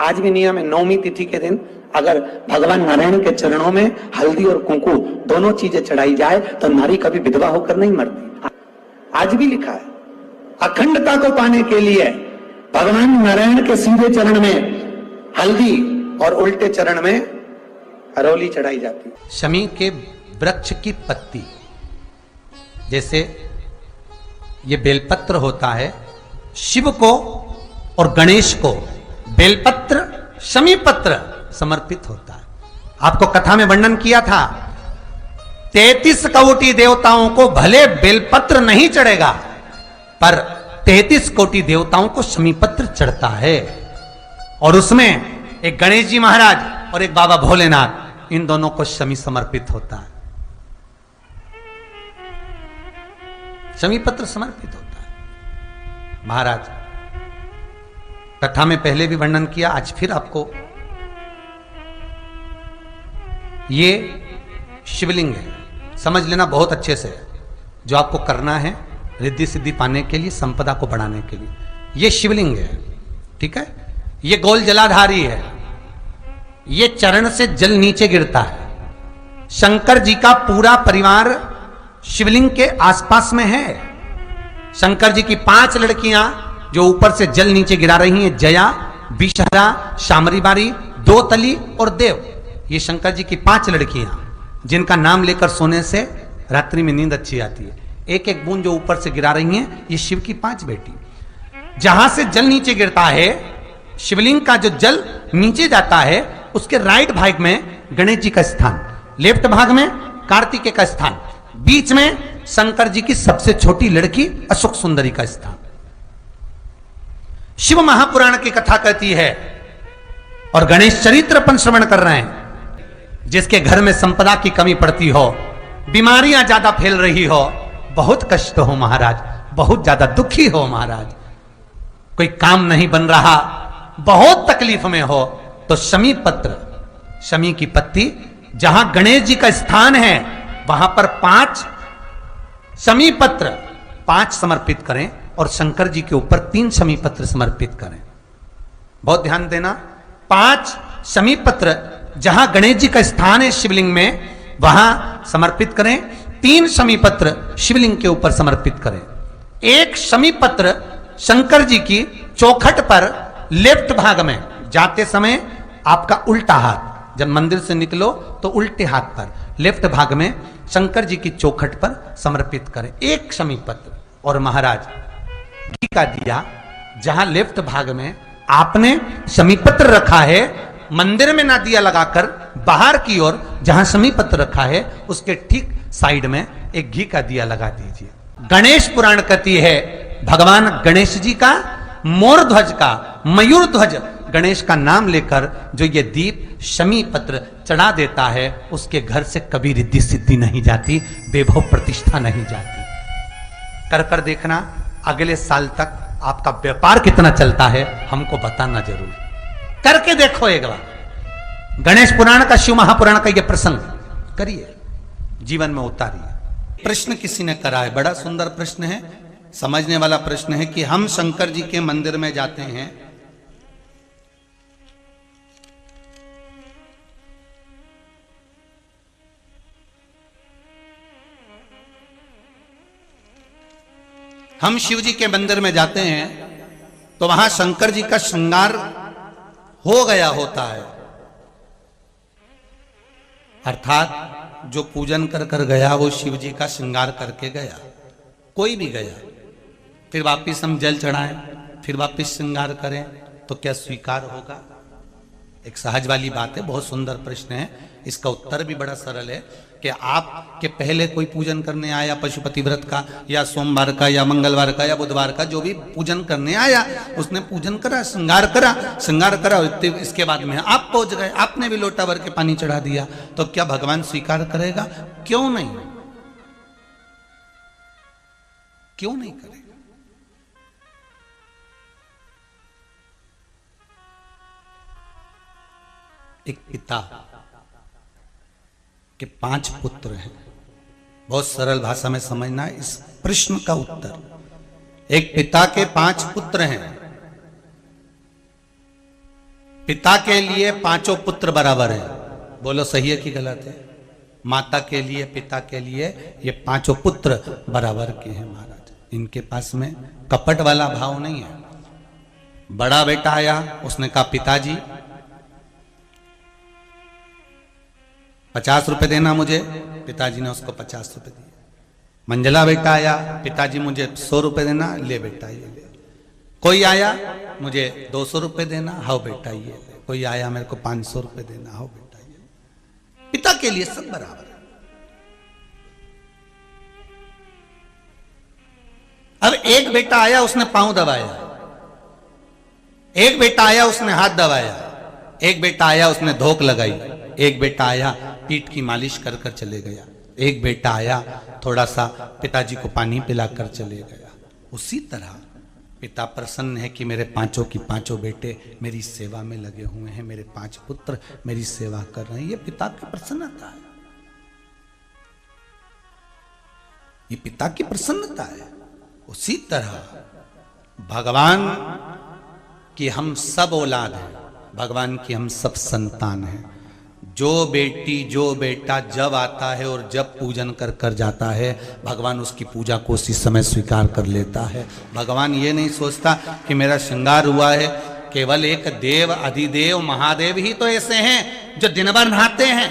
आज भी नियम है, नवमी तिथि के दिन अगर भगवान नारायण के चरणों में हल्दी और कुंकू दोनों चीजें चढ़ाई जाए तो नारी कभी विधवा होकर नहीं मरती। आज भी लिखा है, अखंडता को पाने के लिए भगवान नारायण के सीधे चरण में हल्दी और उल्टे चरण में अरौली चढ़ाई जाती। शमी के वृक्ष की पत्ती, जैसे ये बेलपत्र होता है, शिव को और गणेश को बेलपत्र शमी पत्र समर्पित होता है। आपको कथा में वर्णन किया था, 33 कोटि देवताओं को भले बेलपत्र नहीं चढ़ेगा, पर 33 कोटि देवताओं को शमी पत्र चढ़ता है। और उसमें एक गणेश जी महाराज और एक बाबा भोलेनाथ, इन दोनों को शमी समर्पित होता है, शमी पत्र समर्पित होता है। महाराज कथा में पहले भी वर्णन किया, आज फिर आपको, ये शिवलिंग है, समझ लेना बहुत अच्छे से, जो आपको करना है रिद्धि सिद्धि पाने के लिए, संपदा को बढ़ाने के लिए। ये शिवलिंग है, ठीक है। ये गोल जलाधारी है, ये चरण से जल नीचे गिरता है। शंकर जी का पूरा परिवार शिवलिंग के आसपास में है। शंकर जी की 5 लड़कियां जो ऊपर से जल नीचे गिरा रही हैं, जया, विषहरा, शामरीबारी, दोतली और देव, ये शंकर जी की 5 लड़कियां, जिनका नाम लेकर सोने से रात्रि में नींद अच्छी आती है। एक एक बूंद जो ऊपर से गिरा रही हैं, ये शिव की 5 बेटी। जहां से जल नीचे गिरता है, शिवलिंग का जो जल नीचे जाता है, उसके राइट भाग में गणेश जी का स्थान, लेफ्ट भाग में कार्तिकेय का स्थान, बीच में शंकर जी की सबसे छोटी लड़की अशोक सुंदरी का स्थान। शिव महापुराण की कथा कहती है, और गणेश चरित्र अपन श्रवण कर रहे हैं, जिसके घर में संपदा की कमी पड़ती हो, बीमारियां ज्यादा फैल रही हो, बहुत कष्ट हो महाराज, बहुत ज्यादा दुखी हो महाराज, कोई काम नहीं बन रहा, बहुत तकलीफ में हो, तो शमी पत्र, शमी की पत्ती, जहां गणेश जी का स्थान है वहां पर 5 शमी पत्र 5 समर्पित करें, और शंकर जी के ऊपर 3 शमी पत्र समर्पित करें। बहुत ध्यान देना, 5 शमी पत्र जहां गणेश जी का स्थान है शिवलिंग में, वहां समर्पित करें। 3 शमी पत्र शिवलिंग के ऊपर समर्पित करें। 1 शमी पत्र शंकर जी की चौखट पर लेफ्ट भाग में, जाते समय आपका उल्टा हाथ, जब मंदिर से निकलो तो उल्टे हाथ पर लेफ्ट भाग में शंकर जी की चौखट पर समर्पित करें 1 शमी पत्र। और महाराज घी का दिया जहां लेफ्ट भाग में आपने शमी पत्र रखा है, मंदिर में ना दिया लगाकर बाहर की ओर जहां शमी पत्र रखा है, उसके ठीक साइड में एक घी का दिया लगा दीजिए। गणेश पुराण कहती है, भगवान गणेश जी का मोर ध्वज का, मयूर ध्वज गणेश का नाम लेकर जो ये दीप शमी पत्र चढ़ा देता है, उसके घर से कभी रिद्धि सिद्धि नहीं जाती, वैभव प्रतिष्ठा नहीं जाती। कर कर देखना, अगले साल तक आपका व्यापार कितना चलता है हमको बताना जरूर, करके देखो एक बार। गणेश पुराण का, शिव महापुराण का ये प्रसंग करिए, जीवन में उतारिए। प्रश्न किसी ने करा है, बड़ा सुंदर प्रश्न है, समझने वाला प्रश्न है कि हम शंकर जी के मंदिर में जाते हैं, हम शिव जी के मंदिर में जाते हैं तो वहां शंकर जी का श्रृंगार हो गया होता है, अर्थात जो पूजन कर कर गया वो शिव जी का श्रृंगार करके गया। कोई भी गया, फिर वापिस हम जल चढ़ाएं, फिर वापिस श्रृंगार करें, तो क्या स्वीकार होगा? एक सहज वाली बात है, बहुत सुंदर प्रश्न है। इसका उत्तर भी बड़ा सरल है कि आपके पहले कोई पूजन करने आया, पशुपति व्रत का या सोमवार का या मंगलवार का या बुधवार का, जो भी पूजन करने आया उसने पूजन करा, श्रृंगार करा, इसके बाद में आप पहुंच गए, आपने भी लोटा भर के पानी चढ़ा दिया, तो क्या भगवान स्वीकार करेगा? क्यों नहीं, क्यों नहीं करेगा? एक पिता के 5 पुत्र हैं, बहुत सरल भाषा में समझना है इस प्रश्न का उत्तर। एक पिता के 5 पुत्र हैं, पिता के लिए पांचों पुत्र बराबर है। बोलो सही है कि गलत है? माता के लिए, पिता के लिए ये पांचों पुत्र बराबर के हैं महाराज। इनके पास में कपट वाला भाव नहीं है। बड़ा बेटा आया, उसने कहा पिताजी 50 रुपए देना मुझे। पिताजी ने उसको 50 रुपए दिए। मंझला बेटा आया, पिताजी मुझे 100 रुपए देना। ले बेटा ये ले। कोई आया, मुझे 200 रुपए देना। हाउ बेटा ये ले। कोई आया, मेरे को 500 रुपए देना। हाउ बेटा ये ले। पिता के लिए सब बराबर है। अब एक बेटा आया, उसने पांव दबाया। एक बेटा आया, उसने हाथ दबाया। एक बेटा आया, उसने धोक लगाई। एक बेटा आया, पीठ की मालिश कर कर चले गया। एक बेटा आया, थोड़ा सा पिताजी को पानी पिलाकर चले गया। उसी तरह पिता प्रसन्न है कि मेरे पांचों की पांचों बेटे मेरी सेवा में लगे हुए हैं, मेरे 5 पुत्र मेरी सेवा कर रहे हैं। ये पिता की प्रसन्नता है। ये पिता की प्रसन्नता है। उसी तरह भगवान की हम सब औलाद हैं, भगवान की हम सब संतान हैं। जो बेटी जो बेटा जब आता है और जब पूजन कर कर जाता है, भगवान उसकी पूजा को उसी समय स्वीकार कर लेता है। भगवान ये नहीं सोचता कि मेरा श्रृंगार हुआ है। केवल एक देव, अधिदेव, महादेव ही तो ऐसे हैं जो दिन भर नहाते हैं,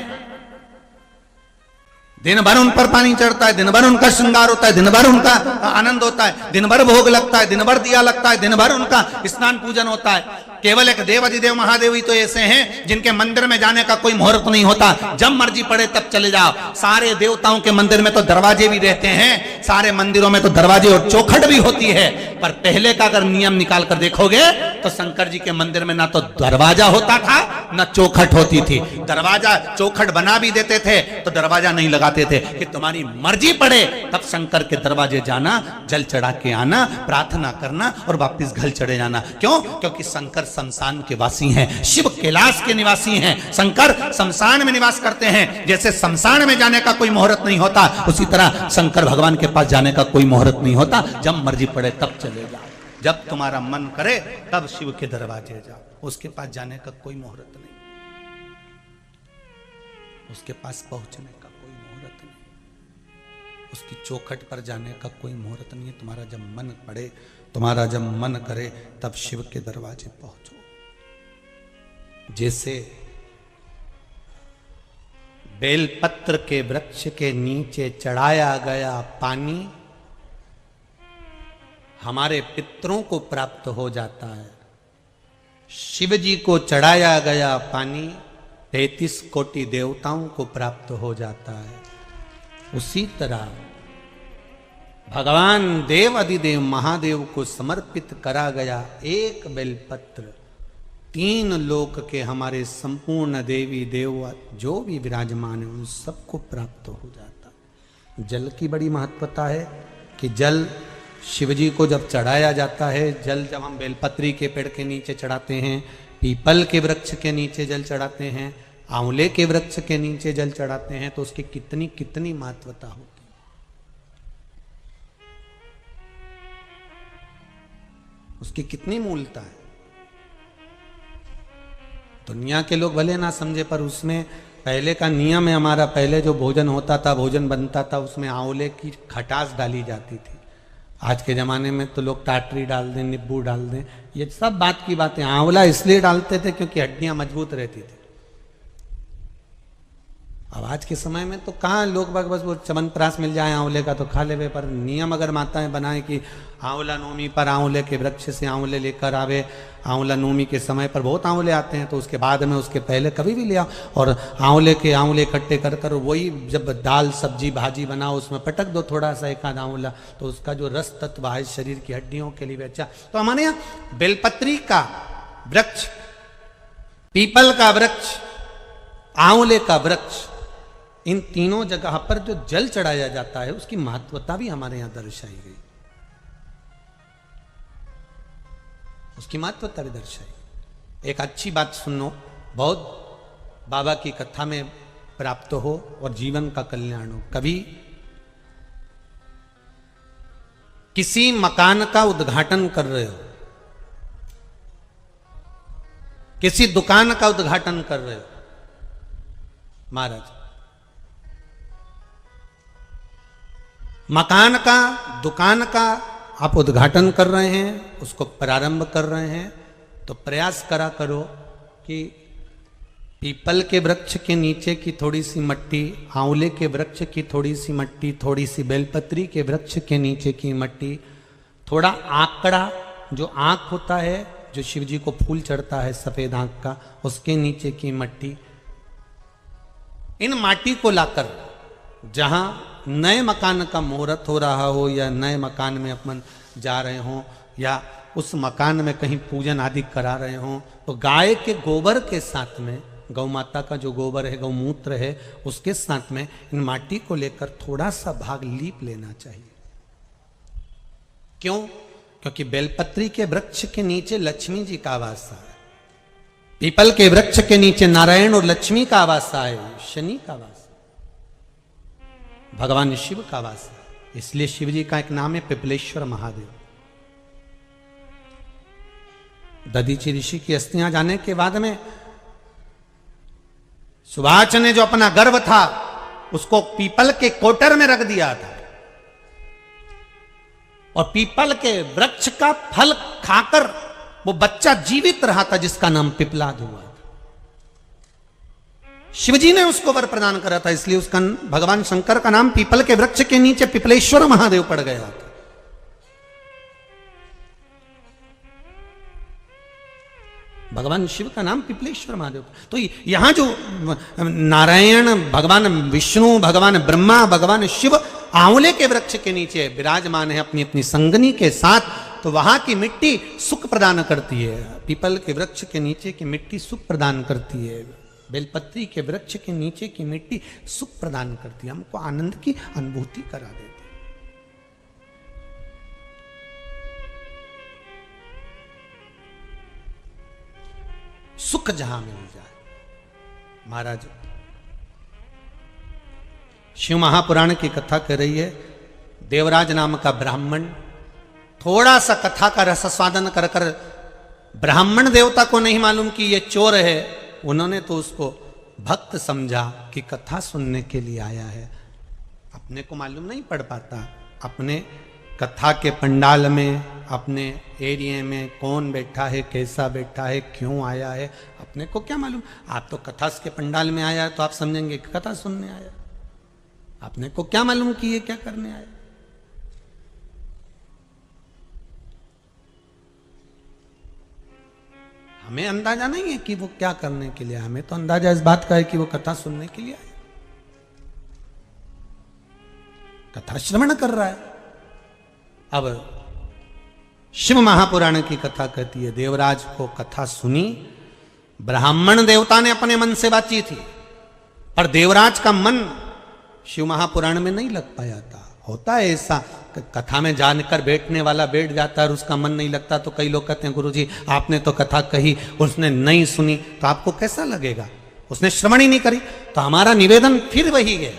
दिन भर उन पर पानी चढ़ता है, दिन भर उनका श्रृंगार होता है, दिन भर उनका आनंद होता है, दिन भर भोग लगता है, दिन भर दिया लगता है, दिन भर उनका स्नान पूजन होता है। केवल एक देव अधिदेव महादेव ही तो ऐसे हैं जिनके मंदिर में जाने का कोई मुहूर्त नहीं होता। जब मर्जी पड़े तब चले जाओ। सारे देवताओं के मंदिर में तो दरवाजे भी रहते हैं, सारे मंदिरों में तो दरवाजे और चौखट भी होती है। पर पहले का अगर नियम निकाल कर देखोगे तो शंकर जी के मंदिर में ना तो दरवाजा होता था ना चौखट होती थी। दरवाजा चौखट बना भी देते थे तो दरवाजा नहीं लगाते थे कि तुम्हारी मर्जी पड़े तब शंकर के दरवाजे जाना, जल चढ़ा के आना, प्रार्थना करना और वापिस घर चढ़े जाना। क्यों? क्योंकि शंकर शमशान के वासी हैं, शिव कैलाश के निवासी हैं। शंकर शमशान में निवास करते हैं। जैसे शमशान में जाने का कोई मुहूर्त नहीं होता, उसी तरह शंकर भगवान के पास जाने का कोई मुहूर्त नहीं होता। जब मर्जी पड़े तब चले जाओ, जब तुम्हारा मन करे तब शिव के दरवाजे जाओ। उसके पास जाने का कोई मुहूर्त नहीं, उसके पास पहुंचने का कोई मुहूर्त नहीं, उसकी चौखट पर जाने का कोई मुहूर्त नहीं है। तुम्हारा जब मन पड़े, तुम्हारा जब मन करे तब शिव के दरवाजे पहुंचो। जैसे बेलपत्र के वृक्ष के नीचे चढ़ाया गया पानी हमारे पितरों को प्राप्त हो जाता है, शिव जी को चढ़ाया गया पानी 33 कोटि देवताओं को प्राप्त हो जाता है। उसी तरह भगवान देव अधिदेव महादेव को समर्पित करा गया एक बेलपत्र 3 लोक के हमारे संपूर्ण देवी देव जो भी विराजमान है उन सबको प्राप्त हो जाता। जल की बड़ी महत्वता है कि जल शिवजी को जब चढ़ाया जाता है, जल जब हम बेलपत्री के पेड़ के नीचे चढ़ाते हैं, पीपल के वृक्ष के नीचे जल चढ़ाते हैं, आंवले के वृक्ष के नीचे जल चढ़ाते हैं, तो उसकी कितनी कितनी महत्वता होती है। उसकी कितनी मूलता है। दुनिया के लोग भले ना समझे, पर उसमें पहले का नियम है हमारा। पहले जो भोजन होता था, भोजन बनता था, उसमें आंवले की खटास डाली जाती थी। आज के ज़माने में तो लोग टाटरी डाल दें, नींबू डाल दें, ये सब बात की बातें। आंवला इसलिए डालते थे क्योंकि हड्डियां मजबूत रहती थी। अब आज के समय में तो कहाँ लोग बाग बस वो चमनप्राश मिल जाए आंवले का तो खा ले। पर नियम अगर माताएं बनाए कि आंवला नवमी पर आंवले के वृक्ष से आंवले लेकर आवे, आंवला नवमी के समय पर बहुत आंवले आते हैं, तो उसके बाद में उसके पहले कभी भी ले आओ और आंवले इकट्ठे कर कर वही जब दाल सब्जी भाजी बनाओ उसमें पटक दो थोड़ा सा एक आध आंवला, तो उसका जो रस तत्व है शरीर की हड्डियों के लिए अच्छा। तो हमारे यहाँ बेलपत्री का वृक्ष, पीपल का वृक्ष, आंवले का वृक्ष, इन तीनों जगह पर जो जल चढ़ाया जाता है उसकी महत्वता भी हमारे यहां दर्शाई गई, उसकी महत्वता भी दर्शाई। एक अच्छी बात सुनो, बहुत बाबा की कथा में प्राप्त हो और जीवन का कल्याण हो। कभी किसी मकान का उद्घाटन कर रहे हो, किसी दुकान का उद्घाटन कर रहे हो महाराज, मकान का, दुकान का आप उद्घाटन कर रहे हैं, उसको प्रारंभ कर रहे हैं, तो प्रयास करा करो कि पीपल के वृक्ष के नीचे की थोड़ी सी मट्टी, आंवले के वृक्ष की थोड़ी सी मट्टी, थोड़ी सी बेलपत्री के वृक्ष के नीचे की मट्टी, थोड़ा आंकड़ा, जो आंख होता है, जो शिव जी को फूल चढ़ता है सफेद आंख का, उसके नीचे की मट्टी, इन माटी को लाकर जहां नए मकान का मुहूर्त हो रहा हो या नए मकान में अपन जा रहे हो या उस मकान में कहीं पूजन आदि करा रहे हो, तो गाय के गोबर के साथ में, गौ माता का जो गोबर है, गौमूत्र है, उसके साथ में इन माटी को लेकर थोड़ा सा भाग लीप लेना चाहिए। क्यों? क्योंकि बेलपत्री के वृक्ष के नीचे लक्ष्मी जी का आवास है, पीपल के वृक्ष के नीचे नारायण और लक्ष्मी का आवास है, शनि का आवास, भगवान शिव का आवास है। इसलिए शिव जी का एक नाम है पिपलेश्वर महादेव। दधीची ऋषि की अस्थियां जाने के बाद में सुभाष ने जो अपना गर्भ था उसको पीपल के कोटर में रख दिया था और पीपल के वृक्ष का फल खाकर वो बच्चा जीवित रहा था, जिसका नाम पिपलाद हुआ था। शिवजी ने उसको वर प्रदान करा था, इसलिए उसका भगवान शंकर का नाम पीपल के वृक्ष के नीचे पिपलेश्वर महादेव पड़ गया था। भगवान शिव का नाम पिपलेश्वर महादेव। तो यहां जो नारायण, भगवान विष्णु, भगवान ब्रह्मा, भगवान शिव आंवले के वृक्ष के नीचे विराजमान है अपनी अपनी संगनी के साथ, तो वहां की मिट्टी सुख प्रदान करती है। पीपल के वृक्ष के नीचे की मिट्टी सुख प्रदान करती है, बेलपत्री के वृक्ष के नीचे की मिट्टी सुख प्रदान करती है, हमको आनंद की अनुभूति करा देती है। सुख जहां मिल जाए। महाराज शिव महापुराण की कथा कर रही है, देवराज नाम का ब्राह्मण थोड़ा सा कथा का रसास्वादन कर कर, ब्राह्मण देवता को नहीं मालूम कि ये चोर है, उन्होंने तो उसको भक्त समझा कि कथा सुनने के लिए आया है। अपने को मालूम नहीं पड़ पाता, अपने कथा के पंडाल में, अपने एरिया में कौन बैठा है, कैसा बैठा है, क्यों आया है, अपने को क्या मालूम। आप तो कथा के पंडाल में आया है तो आप समझेंगे कि कथा सुनने आया, आपने को क्या मालूम कि ये क्या करने आया। हमें अंदाजा नहीं है कि वो क्या करने के लिए आया, हमें तो अंदाजा इस बात का है कि वो कथा सुनने के लिए आया, कथा श्रवण कर रहा है। अब शिव महापुराण की कथा कहती है, देवराज को कथा सुनी, ब्राह्मण देवता ने अपने मन से बात की थी, पर देवराज का मन शिव महापुराण में नहीं लग पाया था। होता है ऐसा, कथा में जानकर बैठने वाला बैठ जाता है और उसका मन नहीं लगता, तो कई लोग कहते हैं गुरुजी आपने तो कथा कही, उसने नहीं सुनी, तो आपको कैसा लगेगा, उसने श्रवण ही नहीं करी। तो हमारा निवेदन फिर वही है,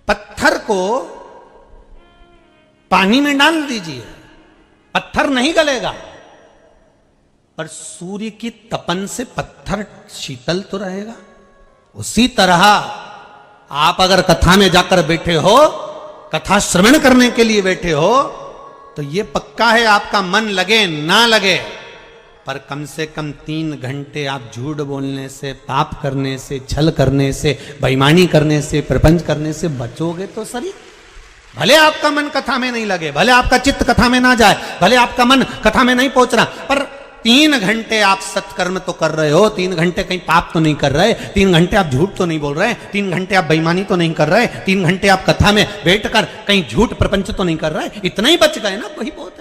पत्थर को पानी में डाल दीजिए, पत्थर नहीं गलेगा, पर सूर्य की तपन से पत्थर शीतल तो रहेगा। उसी तरह आप अगर कथा में जाकर बैठे हो, कथा श्रवण करने के लिए बैठे हो, तो यह पक्का है आपका मन लगे ना लगे, पर कम से कम 3 घंटे आप झूठ बोलने से, पाप करने से, छल करने से, बेईमानी करने से, प्रपंच करने से बचोगे तो सही। भले आपका मन कथा में नहीं लगे, भले आपका चित्त कथा में ना जाए, भले आपका मन कथा में नहीं पहुंच रहा, पर 3 घंटे आप सत्कर्म तो कर रहे हो, 3 घंटे कहीं पाप तो नहीं कर रहे, 3 घंटे आप झूठ तो नहीं बोल रहे, 3 घंटे आप बेईमानी तो नहीं कर रहे, 3 घंटे आप कथा में बैठकर कहीं झूठ प्रपंच तो नहीं कर रहे, इतना ही बच गए ना, वही बहुत।